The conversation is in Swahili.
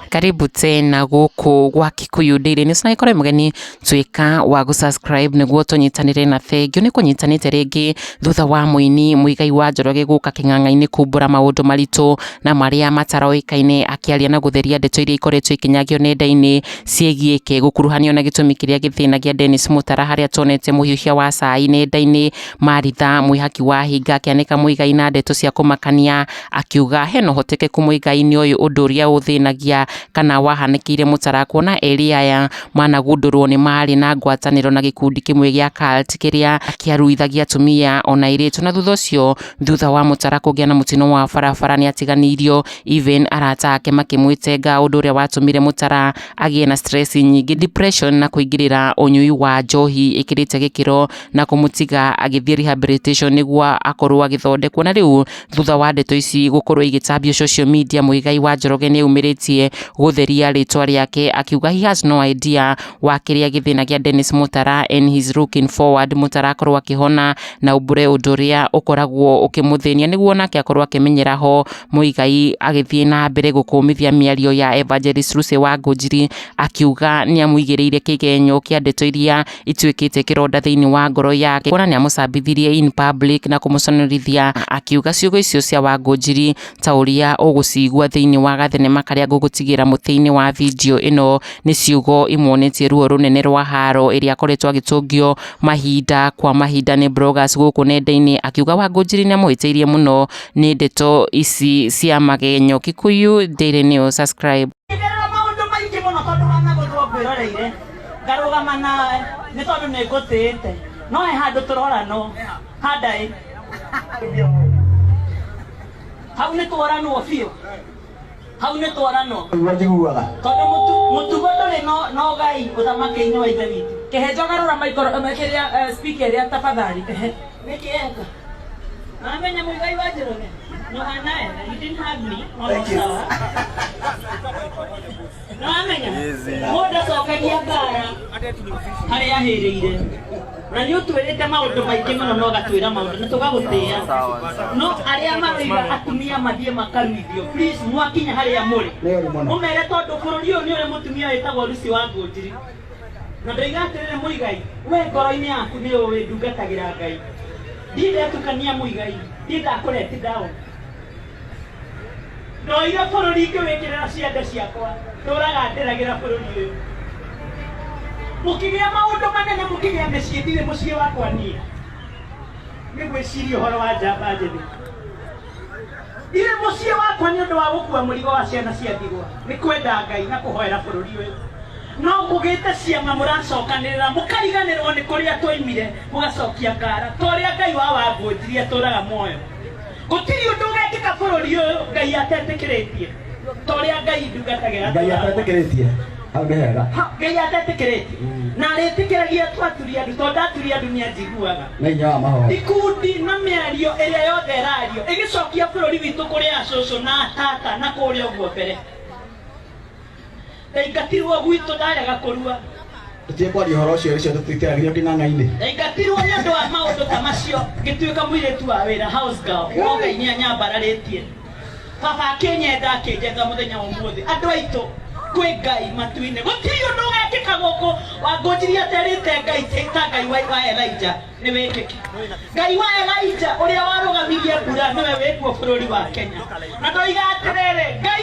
Karibu tena guku gwa Kikuyu Daily News na ikore mugeni twika wa gusubscribe niguo tunyitanire na thengio ni kunyitanite ringi thutha wa muini Muigai wa Njoroge guka king'ang'a-ini kumbura maundu maritu na maria mataroikaine akiaria na gutheria ndeto iria ikoretwo ikinyagio nenda-ini ciegie ke gukuruhanio na gitumi kiria githinagia Dennis Mutara haria tonete muhiuhia wa cai nenda-ini Maritha mwihaki wa hinga akianika Muigai na ndeto cia kumakania akiuga heno hotekeku Muigai-ini uyu undu uria uthinagia kana wahanĩkĩire Mutara kuona eri aya managundurwo ni mari na ngwatanĩro na gikundi kimwe gĩa cult kiria kiaruithagia atumia ona airĩtu na thutha wa Mutara kũgĩa na mutino wa barabara ni atiganirio even arata ake makimwitenga undu uria watumire Mutara agĩe na stress nyingĩ, depression na kuingĩrĩra unyui wa njohi ĩkĩrĩte gĩkĩro na kumutiga agĩthiĩ rehabilitation niguo akorwo agĩthondekwo. Na rĩu thutha wa ndeto ici gũkorwo igĩtambio social media, Muigai wa Njoroge nĩ umĩrĩtie gutheria ritwa riake akiuga he has no idea wa kiria githinagia Dennis Mutara and he's looking forward Mutara akorwo akihona na ubure undu uria ukoragwo ukimuthĩnia niguo nake akorwo akimenyera ho Muigai agĩthiĩ na mbere gũkũmithia mĩario ya Evangelist Lucy Wangunjiri akiuga ni amuigĩrĩire kigenyo kia ndeto iria ituĩkĩte kĩronda thĩinĩ wa ngoro yake kuona ni amucambithirie in public na kumuconorithia akiuga ciugo icio cia Wangunjiri ta uria ũgũcigua thĩinĩ wa gathenema karia gũgũtigira muthĩinĩ wa video ino ni ciugo imuonetie ruo runene rwa haro iria akoretwo agĩtũngio mahinda kwa mahinda ni bloggers gũkũ nenda-inĩ akiuga Wangunjiri ni amũhĩtĩirie mũno ni ndeto ici cia magenyo. Kikuyu Daily News, subscribe. Ngarugama nawe nĩ tondũ nĩ ngũtĩĩte no he handũ tũrora no handai hau nĩ twaranwo biũ hau nĩ twaranwo tondũ mũtugo ndũrĩ no Ngai ũthamaki-inĩ wa ithe witũ kĩhe njogarũra kĩrĩa speaker ĩrĩa tafadhali kĩhe nĩkĩenda namenya Muigai wa Njoroge no anaye he didn't hug me no amenya mũndũ acokagia ngara harĩa ahĩrĩire na nĩ ũtwĩrĩte maũndũ maingĩ mũno no gatwĩra maũndũ na tũgagũtĩa no arĩa maroiga atumia mathiĩ makaruithio please mwakinya harĩa mũrĩ mũmere tondũ bũrũri ũyũ nĩ ũrĩ mũtumia wĩtagwo Lucy Wangunjiri na ndoiga atĩrĩrĩ Muigai we ngoro-inĩ yaku nĩ ũĩ ndungatagĩra Ngai ndiretukania Muigai ndakũreti down ndoire bũrũri ngĩwĩkĩrĩra ciande ciakwa tũraga ndĩragĩra bũrũri ũyũ mũkĩgĩa maũndũ manene mũkĩgĩa mĩciĩ ndirĩ mũciĩ wakwa niĩ nĩ gwĩciria ũhoro wa njamba njĩthĩ ndirĩ mũciĩ wakwa nĩ ũndũ wa gũkua mũrigo wa ciana cia ndigwa nĩ kwenda Ngai na kũhoera bũrũri ũyũ no kũgĩte ciama mũracokanĩrĩra mũkariganĩrwo nĩ kũrĩa twoimire mũgacokia ngara torĩa Ngai wa Wangunjiri atũraga muoyo gũtirĩ ũndũ ũgekĩka bũrũri ũyũ Ngai atetĩkĩrĩtie torĩa Ngai ndungatagĩra Ngai atetĩkĩrĩtie hau nĩ hega Ngai atetĩkĩrĩtie na arĩtĩkĩragia twaturia andũ tondũ aturia andũ nĩ anjiguaga na hinya wa mahoya ikundi na mĩario ĩrĩa yothe ĩrario ĩgĩcokia bũrũri witũ kũrĩ acũcũ na atata na kũrĩa ũguo mbere ndaingatirwo gwitũ ndarega kũrua tũtiĩ kwaria ũhoro ũcio rĩcio tũtwĩkĩragĩrio kĩng'ang'a-inĩ ndaingatirwo nĩ ũndũ wa maũndũ ta macio ngĩtuĩka mũirĩtu wa wĩra house girl no Ngai nĩ anyambararĩtie baba akĩnyenda akĩnjetha mũthenya wa ũmũthĩ andũ aitũ kwĩ Ngai matu-inĩ gũtirĩ ũndũ ũgekĩka gũkũ Wangunjiri aterĩte Ngai ta Ngai wa Elijah nĩ wĩkĩke Ngai wa Elijah ũrĩa warũgamirie mbura nĩwe wĩkuo bũrũri wa Kenya na ndoiga atĩrĩrĩ Ngai